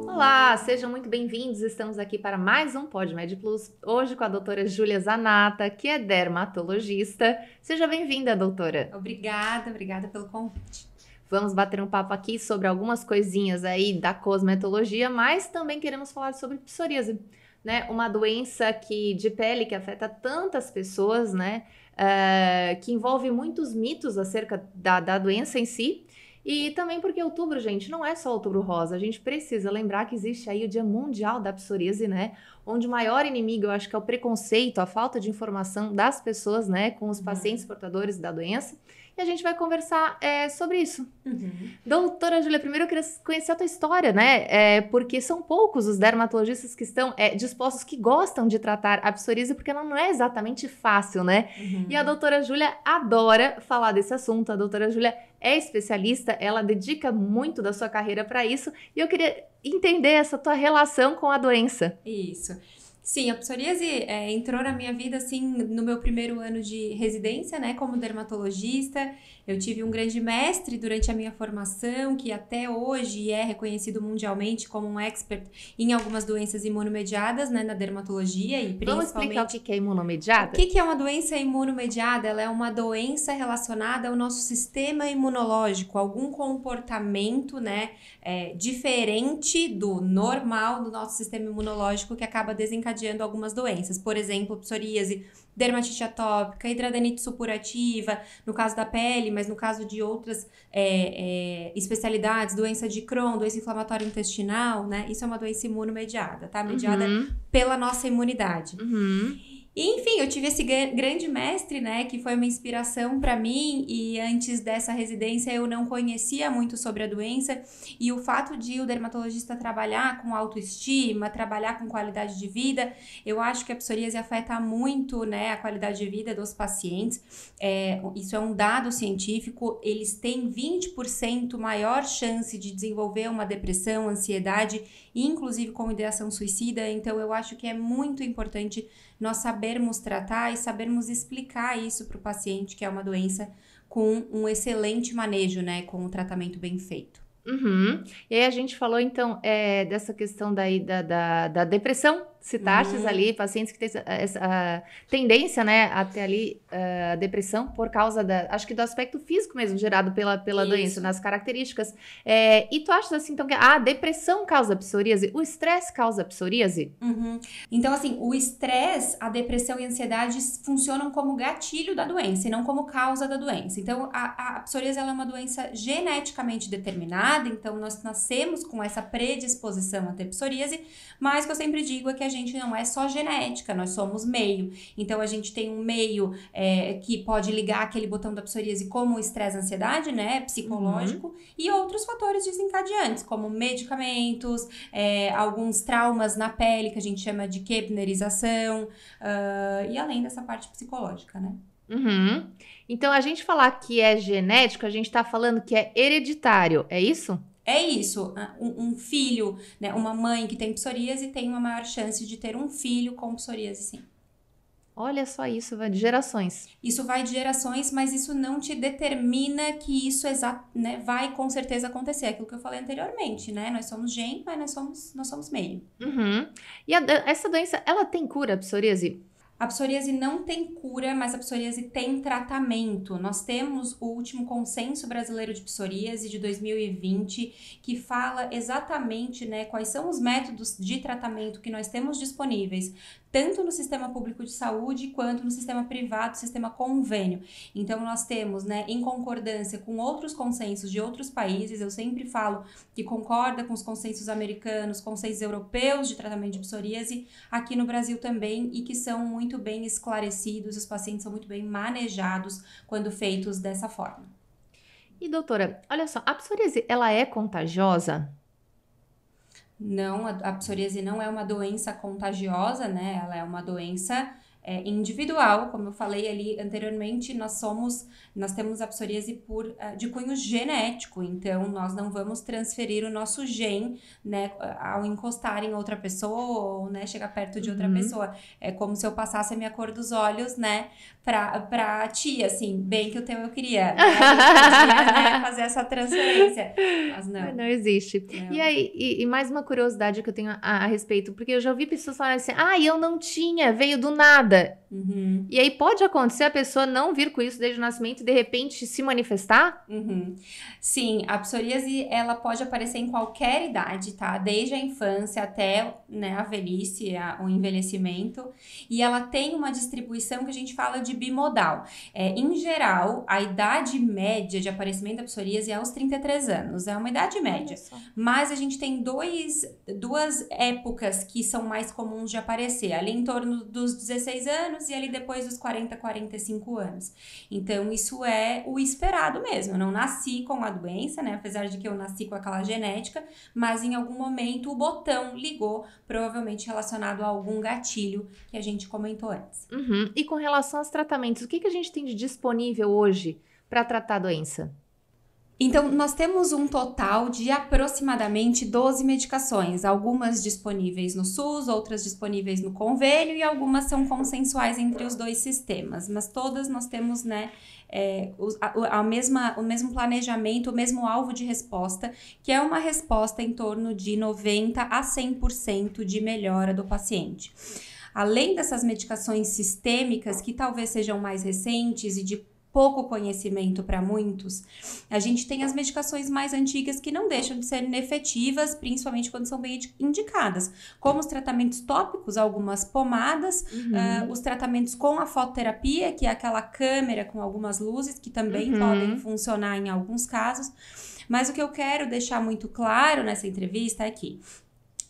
Olá, sejam muito bem-vindos. Estamos aqui para mais um PodMed Plus, hoje com a doutora Júlia Zanata, que é dermatologista. Seja bem-vinda, doutora. Obrigada pelo convite. Vamos bater um papo aqui sobre algumas coisinhas aí da cosmetologia, mas também queremos falar sobre psoríase, né? Uma doença de pele que afeta tantas pessoas, né? Que envolve muitos mitos acerca da doença em si. E também porque outubro, gente, não é só outubro rosa. A gente precisa lembrar que existe aí o Dia Mundial da Psoríase, né? Onde o maior inimigo, eu acho que é o preconceito, a falta de informação das pessoas, né? Com os pacientes portadores da doença. E a gente vai conversar sobre isso. Doutora Júlia, primeiro eu queria conhecer a tua história, né? Porque são poucos os dermatologistas que estão dispostos, que gostam de tratar a psoríase, porque ela não é exatamente fácil, né? E a doutora Júlia adora falar desse assunto. A doutora Júlia é especialista, ela dedica muito da sua carreira para isso. E eu queria entender essa tua relação com a doença. Isso. Sim, a psoríase entrou na minha vida, assim, no meu primeiro ano de residência, né, como dermatologista. Eu tive um grande mestre durante a minha formação, que até hoje é reconhecido mundialmente como um expert em algumas doenças imunomediadas, né, na dermatologia e principalmente... Vamos explicar o que é imunomediada? O que é uma doença imunomediada? Ela é uma doença relacionada ao nosso sistema imunológico, algum comportamento, né, diferente do normal do nosso sistema imunológico que acaba desencadeando algumas doenças. Por exemplo, psoríase, dermatite atópica, hidradenitis supurativa, no caso da pele, mas no caso de outras especialidades, doença de Crohn, doença inflamatória intestinal, né? Isso é uma doença imunomediada, tá? Mediada pela nossa imunidade. E, enfim, eu tive esse grande mestre, né, que foi uma inspiração para mim, e antes dessa residência eu não conhecia muito sobre a doença, e o fato de o dermatologista trabalhar com autoestima, trabalhar com qualidade de vida, eu acho que a psoríase afeta muito, né, a qualidade de vida dos pacientes. Isso é um dado científico, eles têm 20% maior chance de desenvolver uma depressão, ansiedade, inclusive com ideação suicida. Então eu acho que é muito importante nós sabermos tratar e sabermos explicar isso para o paciente, que é uma doença com um excelente manejo, né, com um tratamento bem feito. E aí a gente falou então dessa questão daí da depressão, citastes ali, pacientes que têm essa tendência, né, a ter ali a depressão por causa acho que do aspecto físico mesmo, gerado pela doença, nas características. E tu achas assim, então, que a depressão causa psoríase? O estresse causa psoríase? Então, assim, o estresse, a depressão e a ansiedade funcionam como gatilho da doença e não como causa da doença. Então, a psoríase ela é uma doença geneticamente determinada, então nós nascemos com essa predisposição a ter psoríase, mas o que eu sempre digo é que a gente não é só genética, nós somos meio. Então, a gente tem um meio que pode ligar aquele botão da psoríase como o estresse e ansiedade, né, psicológico, e outros fatores desencadeantes, como medicamentos, alguns traumas na pele, que a gente chama de kebnerização, e além dessa parte psicológica, né? Então, a gente falar que é genético, a gente tá falando que é hereditário, é isso? É isso, um filho, né, uma mãe que tem psoríase tem uma maior chance de ter um filho com psoríase, sim. Olha só, isso vai de gerações. Isso vai de gerações, mas isso não te determina que isso né, vai com certeza acontecer. Aquilo que eu falei anteriormente, né? Nós somos gene, mas nós somos meio. E essa doença, ela tem cura, a psoríase? A psoríase não tem cura, mas a psoríase tem tratamento. Nós temos o último consenso brasileiro de psoríase de 2020, que fala exatamente, né, quais são os métodos de tratamento que nós temos disponíveis, tanto no sistema público de saúde quanto no sistema privado, sistema convênio. Então, nós temos, né, em concordância com outros consensos de outros países, eu sempre falo que concorda com os consensos americanos, consensos europeus de tratamento de psoríase, aqui no Brasil também, e que são muito bem esclarecidos, os pacientes são muito bem manejados quando feitos dessa forma. E doutora, olha só, a psoríase, ela é contagiosa? Não, a psoríase não é uma doença contagiosa, né? Ela é uma doença individual, como eu falei ali anteriormente, nós temos a psoríase de cunho genético, então nós não vamos transferir o nosso gen, né, ao encostar em outra pessoa ou, né, chegar perto de outra pessoa. É como se eu passasse a minha cor dos olhos, né, pra ti, assim, bem que o teu eu queria, né? A gente podia, né, fazer essa transferência, mas não. Não existe. Não. E aí, e mais uma curiosidade que eu tenho a respeito, porque eu já ouvi pessoas falarem assim, eu não tinha, veio do nada. E aí pode acontecer a pessoa não vir com isso desde o nascimento e de repente se manifestar? Sim, a psoríase, ela pode aparecer em qualquer idade, tá? Desde a infância até, né, a velhice, o envelhecimento. E ela tem uma distribuição que a gente fala de bimodal. Em geral, a idade média de aparecimento da psoríase é aos 33 anos. É uma idade média. Mas a gente tem duas épocas que são mais comuns de aparecer. Ali em torno dos 16 anos e ali depois dos 40, 45 anos. Então, isso é o esperado mesmo. Eu não nasci com a doença, né? Apesar de que eu nasci com aquela genética, mas em algum momento o botão ligou, provavelmente relacionado a algum gatilho que a gente comentou antes. E com relação aos tratamentos, o que a gente tem de disponível hoje para tratar a doença? Então, nós temos um total de aproximadamente 12 medicações, algumas disponíveis no SUS, outras disponíveis no convênio e algumas são consensuais entre os dois sistemas, mas todas nós temos, né, o mesmo planejamento, o mesmo alvo de resposta, que é uma resposta em torno de 90% a 100% de melhora do paciente. Além dessas medicações sistêmicas, que talvez sejam mais recentes e de pouco conhecimento para muitos, a gente tem as medicações mais antigas que não deixam de ser inefetivas, principalmente quando são bem indicadas, como os tratamentos tópicos, algumas pomadas, os tratamentos com a fototerapia, que é aquela câmera com algumas luzes, que também podem funcionar em alguns casos. Mas o que eu quero deixar muito claro nessa entrevista é que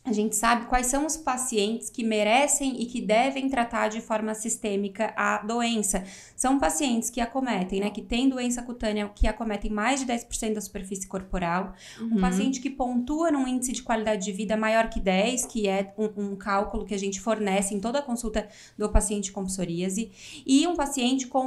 a gente sabe quais são os pacientes que merecem e que devem tratar de forma sistêmica a doença. São pacientes que acometem, né, que têm doença cutânea que acometem mais de 10% da superfície corporal. Um paciente que pontua num índice de qualidade de vida maior que 10, que é um cálculo que a gente fornece em toda a consulta do paciente com psoríase. E um paciente com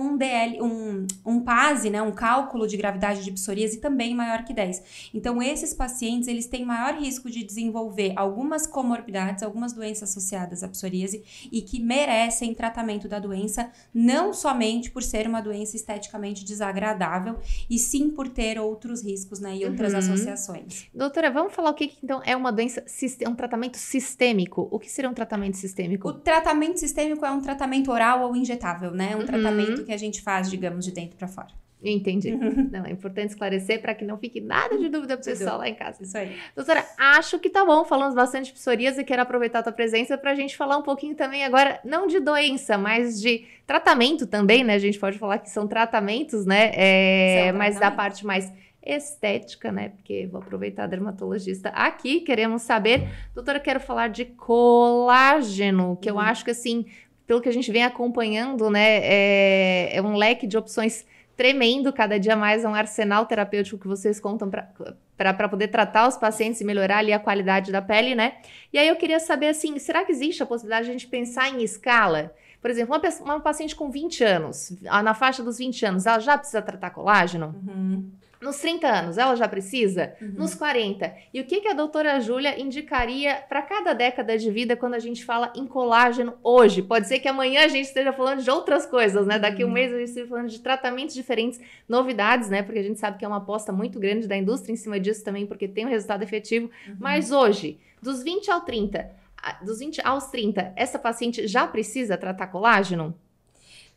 um PASE, né, um cálculo de gravidade de psoríase também maior que 10. Então, esses pacientes, eles têm maior risco de desenvolver algumas comorbidades, algumas doenças associadas à psoríase e que merecem tratamento da doença, não somente por ser uma doença esteticamente desagradável, e sim por ter outros riscos, né, e outras associações. Doutora, vamos falar o que então é uma doença, um tratamento sistêmico. O que seria um tratamento sistêmico? O tratamento sistêmico é um tratamento oral ou injetável, né? Um tratamento que a gente faz, digamos, de dentro para fora. Entendi. Não, é importante esclarecer para que não fique nada de dúvida pro pessoal lá em casa. Isso aí. Doutora, acho que tá bom, falamos bastante de psoríase e quero aproveitar a tua presença pra gente falar um pouquinho também agora, não de doença, mas de tratamento também, né? A gente pode falar que são tratamentos, né? Mas da parte mais estética, né? Porque vou aproveitar a dermatologista aqui, queremos saber. Doutora, quero falar de colágeno, que eu acho que, assim, pelo que a gente vem acompanhando, né? É um leque de opções tremendo, cada dia mais é um arsenal terapêutico que vocês contam para poder tratar os pacientes e melhorar ali a qualidade da pele, né? E aí eu queria saber, assim, será que existe a possibilidade de a gente pensar em escala? Por exemplo, uma paciente com 20 anos, na faixa dos 20 anos, ela já precisa tratar colágeno? Nos 30 anos, ela já precisa? Nos 40. E o que a doutora Júlia indicaria para cada década de vida quando a gente fala em colágeno hoje? Pode ser que amanhã a gente esteja falando de outras coisas, né? Daqui a um mês a gente esteja falando de tratamentos diferentes, novidades, né? Porque a gente sabe que é uma aposta muito grande da indústria em cima disso também, porque tem um resultado efetivo. Mas hoje, dos 20 aos 30, essa paciente já precisa tratar colágeno?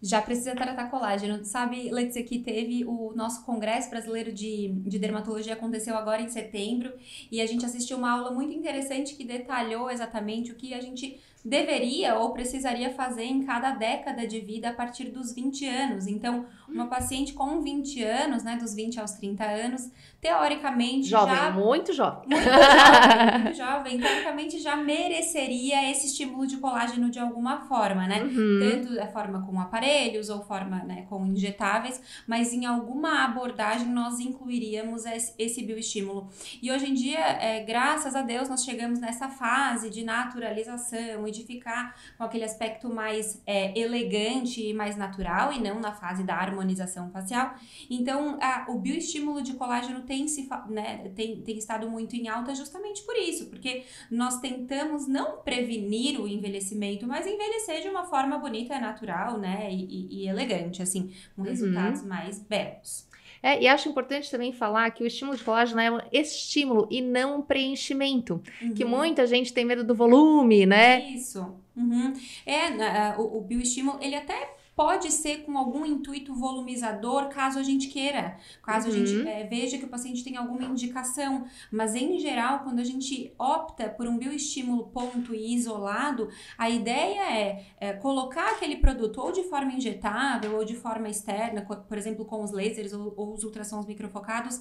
Já precisa tratar colágeno. Sabe, Letícia, que teve o nosso Congresso Brasileiro de Dermatologia, aconteceu agora em setembro, e a gente assistiu uma aula muito interessante que detalhou exatamente o que a gente deveria ou precisaria fazer em cada década de vida a partir dos 20 anos. Então, uma paciente com 20 anos, né, dos 20 aos 30 anos, teoricamente muito jovem. Muito jovem, teoricamente já mereceria esse estímulo de colágeno de alguma forma, né? Tanto a forma com aparelhos ou forma, né, com injetáveis, mas em alguma abordagem nós incluiríamos esse bioestímulo. E hoje em dia, graças a Deus, nós chegamos nessa fase de naturalização e de ficar com aquele aspecto mais elegante e mais natural, e não na fase da harmonização facial. Então, o bioestímulo de colágeno tem estado muito em alta justamente por isso, porque nós tentamos não prevenir o envelhecimento, mas envelhecer de uma forma bonita, natural, né, e elegante, assim, com resultados mais belos. E acho importante também falar que o estímulo de colágeno é um estímulo e não um preenchimento. Que muita gente tem medo do volume, né? Isso. O bioestímulo, ele até pode ser com algum intuito volumizador, caso a gente queira, caso a gente veja que o paciente tem alguma indicação, mas em geral, quando a gente opta por um bioestímulo ponto e isolado, a ideia é colocar aquele produto ou de forma injetável ou de forma externa, por exemplo, com os lasers ou os ultrassons microfocados,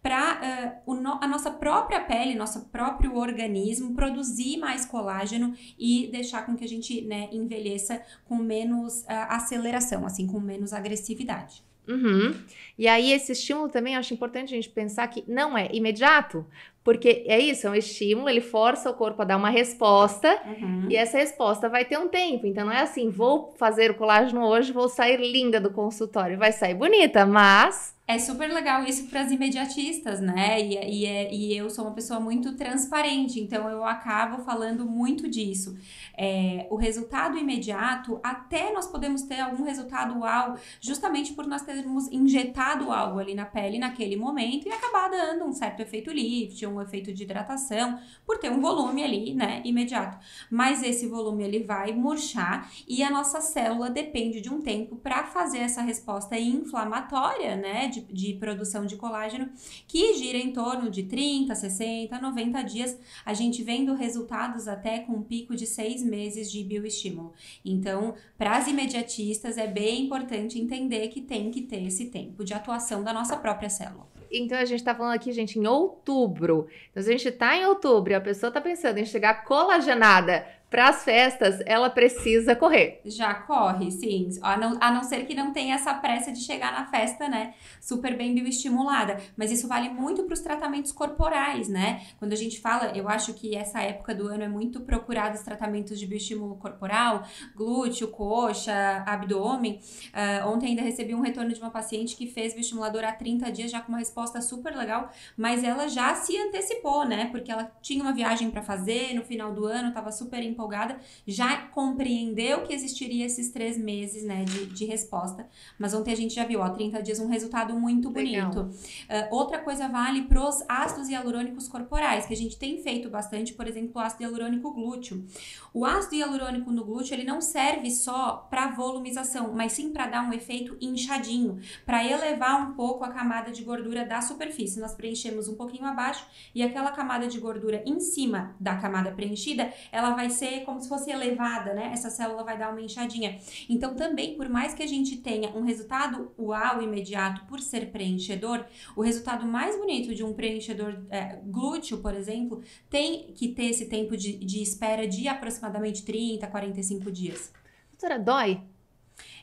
para a nossa própria pele, nosso próprio organismo produzir mais colágeno e deixar com que a gente, né, envelheça com menos aceleração, assim, com menos agressividade. E aí esse estímulo também, eu acho importante a gente pensar que não é imediato, porque é isso, é um estímulo, ele força o corpo a dar uma resposta, e essa resposta vai ter um tempo, então não é assim, vou fazer o colágeno hoje, vou sair linda do consultório, vai sair bonita, mas... É super legal isso para as imediatistas, né? E eu sou uma pessoa muito transparente, então eu acabo falando muito disso. O resultado imediato, até nós podemos ter algum resultado uau, justamente por nós termos injetado algo ali na pele naquele momento e acabar dando um certo efeito lift, um efeito de hidratação, por ter um volume ali, né, imediato. Mas esse volume ele vai murchar e a nossa célula depende de um tempo para fazer essa resposta inflamatória, né, de produção de colágeno, que gira em torno de 30, 60, 90 dias, a gente vendo resultados até com um pico de 6 meses de bioestímulo. Então, para as imediatistas, é bem importante entender que tem que ter esse tempo de atuação da nossa própria célula. Então, a gente tá falando aqui, gente, em outubro. Então, se a gente tá em outubro e a pessoa tá pensando em chegar colagenada para as festas, ela precisa correr. Já corre, sim. A não ser que não tenha essa pressa de chegar na festa, né? Super bem bioestimulada. Mas isso vale muito para os tratamentos corporais, né? Quando a gente fala, eu acho que essa época do ano é muito procurado os tratamentos de bioestímulo corporal, glúteo, coxa, abdômen. Ontem ainda recebi um retorno de uma paciente que fez bioestimulador há 30 dias, já com uma resposta super legal, mas ela já se antecipou, né? Porque ela tinha uma viagem para fazer no final do ano, estava super empolgada, já compreendeu que existiria esses 3 meses, né, de resposta. Mas ontem a gente já viu, 30 dias, um resultado muito bonito. Outra coisa vale para os ácidos hialurônicos corporais, que a gente tem feito bastante, por exemplo, o ácido hialurônico glúteo. O ácido hialurônico no glúteo, ele não serve só para volumização, mas sim para dar um efeito inchadinho, para elevar um pouco a camada de gordura da superfície. Nós preenchemos um pouquinho abaixo e aquela camada de gordura em cima da camada preenchida, ela vai ser como se fosse elevada, né? Essa célula vai dar uma inchadinha. Então, também, por mais que a gente tenha um resultado uau imediato por ser preenchedor, o resultado mais bonito de um preenchedor glúteo, por exemplo, tem que ter esse tempo de espera de aproximadamente 30, 45 dias. Doutora, dói?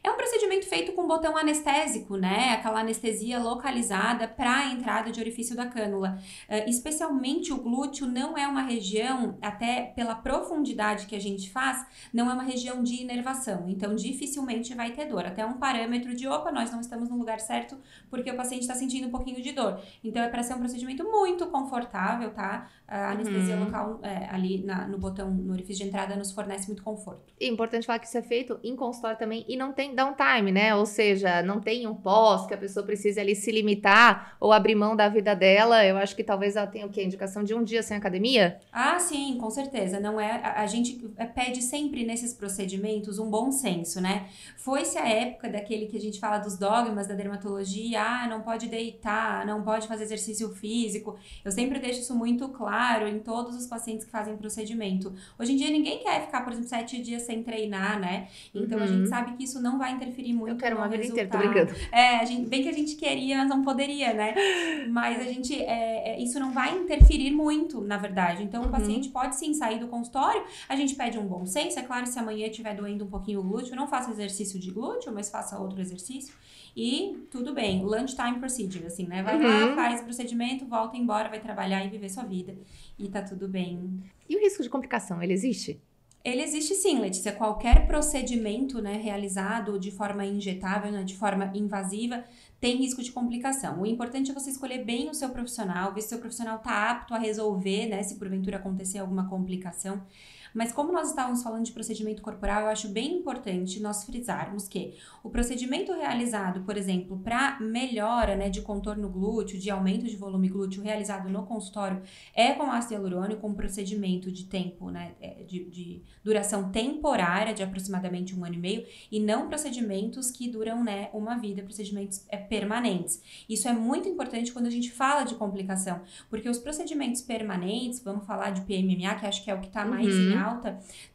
É um procedimento feito com botão anestésico, né? Aquela anestesia localizada para a entrada de orifício da cânula. Especialmente o glúteo não é uma região, até pela profundidade que a gente faz, não é uma região de inervação. Então, dificilmente vai ter dor. Até um parâmetro de, nós não estamos no lugar certo porque o paciente está sentindo um pouquinho de dor. Então, é para ser um procedimento muito confortável, tá? A anestesia local ali no botão, no orifício de entrada, nos fornece muito conforto. É importante falar que isso é feito em consultório também e não tem downtime, né? Ou seja, não tem um pós que a pessoa precise ali se limitar ou abrir mão da vida dela. Eu acho que talvez ela tenha o quê? Indicação de um dia sem academia? Ah, sim, com certeza. Não é, a gente pede sempre nesses procedimentos um bom senso, né? Foi-se a época daquele que a gente fala dos dogmas da dermatologia, não pode deitar, não pode fazer exercício físico. Eu sempre deixo isso muito claro em todos os pacientes que fazem procedimento. Hoje em dia ninguém quer ficar, por exemplo, 7 dias sem treinar, né? Então a gente sabe que isso não vai interferir muito. Eu quero uma vida inteira, tô resultado. brincando. Bem que a gente queria, mas não poderia, né? Mas a gente, isso não vai interferir muito, na verdade. Então, o paciente pode sim sair do consultório, a gente pede um bom senso. É claro, se amanhã estiver doendo um pouquinho o glúteo, não faça exercício de glúteo, mas faça outro exercício. E tudo bem, lunchtime procedure, assim, né? Vai lá, faz o procedimento, volta embora, vai trabalhar e viver sua vida. E tá tudo bem. E o risco de complicação, ele existe? Ele existe sim, Letícia. Qualquer procedimento, né, realizado de forma injetável, né, de forma invasiva, tem risco de complicação. O importante é você escolher bem o seu profissional, ver se o seu profissional está apto a resolver, né, se porventura acontecer alguma complicação. Mas como nós estávamos falando de procedimento corporal, eu acho bem importante nós frisarmos que o procedimento realizado, por exemplo, para melhora, né, de contorno glúteo, de aumento de volume glúteo, realizado no consultório, é com ácido hialurônico, um procedimento de tempo, né, de duração temporária de aproximadamente 1 ano e meio, e não procedimentos que duram, né, uma vida, procedimentos permanentes. Isso é muito importante quando a gente fala de complicação, porque os procedimentos permanentes, vamos falar de PMMA, que acho que é o que está mais em alta,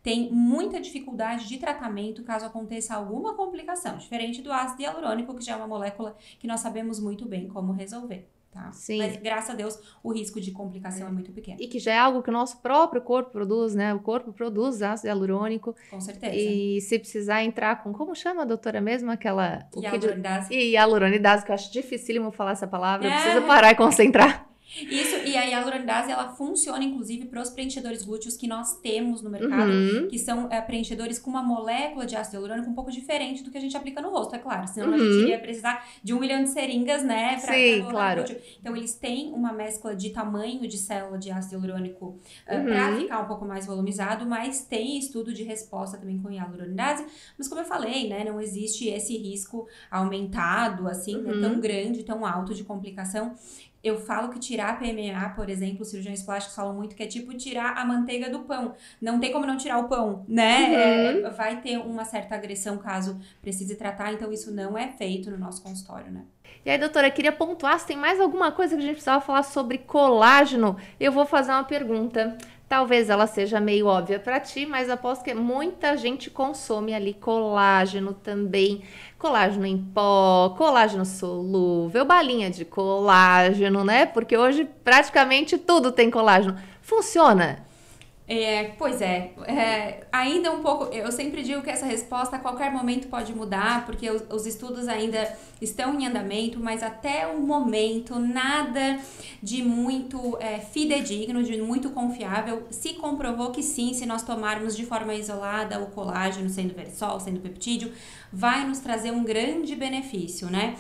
tem muita dificuldade de tratamento caso aconteça alguma complicação, diferente do ácido hialurônico, que já é uma molécula que nós sabemos muito bem como resolver. Tá? Sim. Mas, graças a Deus, o risco de complicação é muito pequeno. E que já é algo que o nosso próprio corpo produz, né? O corpo produz ácido hialurônico. Com certeza. E se precisar entrar com, como chama a doutora mesmo? Aquela... Hialuronidase. Hialuronidase, que eu acho dificílimo falar essa palavra. Eu preciso parar e concentrar. Isso, e a hialuronidase, ela funciona, inclusive, para os preenchedores glúteos que nós temos no mercado, que são preenchedores com uma molécula de ácido hialurônico um pouco diferente do que a gente aplica no rosto, é claro. Senão a gente iria precisar de 1 milhão de seringas, né? Sim, claro. Então, eles têm uma mescla de tamanho de célula de ácido hialurônico para ficar um pouco mais volumizado, mas tem estudo de resposta também com hialuronidase. Mas, como eu falei, né? Não existe esse risco aumentado, assim, né, tão grande, tão alto de complicação. Eu falo que tirar a PMA, por exemplo, os cirurgiões plásticos falam muito que é tipo tirar a manteiga do pão. Não tem como não tirar o pão, né? Vai ter uma certa agressão caso precise tratar, então isso não é feito no nosso consultório, né? E aí, doutora, queria pontuar se tem mais alguma coisa que a gente precisava falar sobre colágeno. Eu vou fazer uma pergunta. Talvez ela seja meio óbvia para ti, mas aposto que muita gente consome ali colágeno também. Colágeno em pó, colágeno solúvel, balinha de colágeno, né? Porque hoje praticamente tudo tem colágeno. Funciona? Pois é, ainda um pouco, eu sempre digo que essa resposta a qualquer momento pode mudar, porque os estudos ainda estão em andamento, mas até o momento nada de muito fidedigno, de muito confiável. Se comprovou que sim, se nós tomarmos de forma isolada o colágeno, sendo verisol, sendo peptídeo, vai nos trazer um grande benefício, né?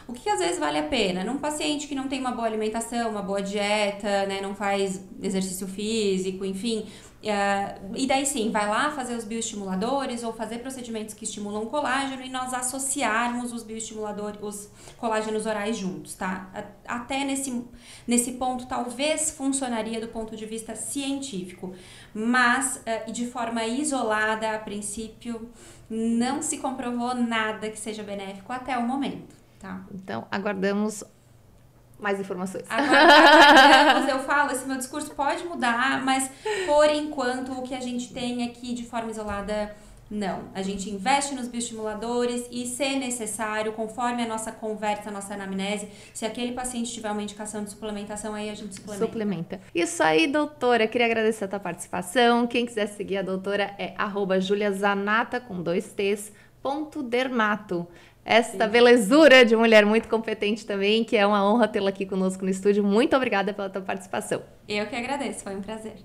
O que às vezes vale a pena? Num paciente que não tem uma boa alimentação, uma boa dieta, né, não faz exercício físico, enfim, e daí sim, vai lá fazer os bioestimuladores ou fazer procedimentos que estimulam o colágeno e nós associarmos os bioestimuladores, os colágenos orais juntos, tá? Até nesse ponto talvez funcionaria do ponto de vista científico, mas de forma isolada, a princípio, não se comprovou nada que seja benéfico até o momento. Tá. Então, aguardamos mais informações. Aguardamos, eu falo, esse meu discurso pode mudar, mas por enquanto o que a gente tem aqui de forma isolada, não. A gente investe nos bioestimuladores e, se necessário, conforme a nossa conversa, a nossa anamnese, se aquele paciente tiver uma indicação de suplementação, aí a gente suplementa. Isso aí, doutora. Queria agradecer a tua participação. Quem quiser seguir a doutora é @juliazanata, com 2 T's, .dermato. Esta belezura de mulher muito competente também, que é uma honra tê-la aqui conosco no estúdio. Muito obrigada pela tua participação. Eu que agradeço, foi um prazer.